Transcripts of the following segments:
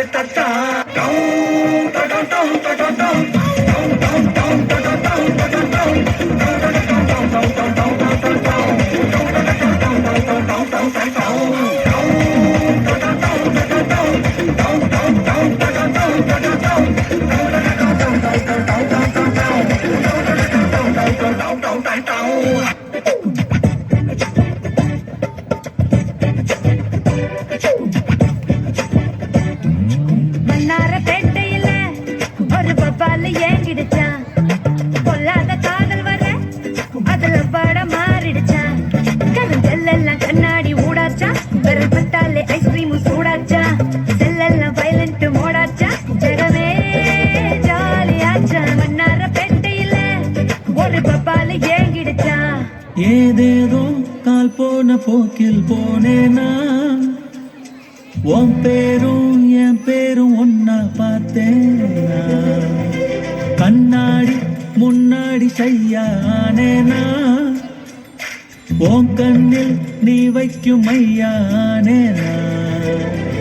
தட்டா ஏங்கிடுச்சான் பொல்லாத காதல் வர அதுல பட மாறிடுச்சான் கருஞ்செல்லாம் கண்ணாடி ஊடாச்சா விரல் பட்டாலே ஐஸ்கிரீம் சூடாச்சா செல்லெல்லாம் வயலண்ட் மோடாச்சா ஜகமே ஜாலியாச்சா மன்னார பேட்டையில ஒரு பப்பால ஏங்கிடுச்சான் ஏதேதோ கால் போன போக்கில் போனேனா உன் பேரும் என் பேரும் ஒன்னா பார்த்தேனா கண்ணாடி முன்னாடி செய்யானேனா உன் கண்ணில் நீ வைக்கும் மையானேனா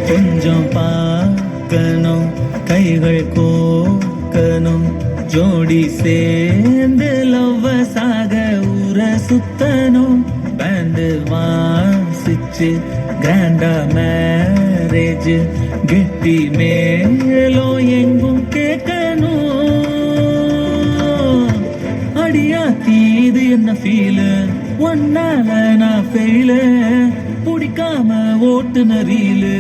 கொஞ்சம் பார்க்கணும் கைகள் கோக்கணும் ஜோடி சேர்ந்து லவ்வசாக ஊர சுத்தணும் பேண்டு வாசிச்சு கிராண்டா மேரேஜ் கிட்டி மேலும் எங்கும் கேட்கணும் அடியா தீது என்ன ஃபீலு ஒன்னால நான் ஃபெயிலு பிடிக்காம ஓட்டுன ரீலு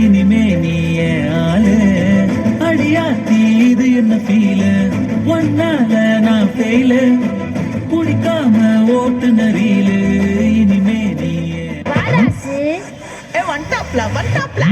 இனிமே நீ ஏன் ஆளு அடியா தீது என்ன ஃபீலு ஒன்னால நான் ஃபெயிலு பிடிக்காம ஓட்டுன ரீலு இனிமே நீ வாடாசு வந்துட்டாப்ல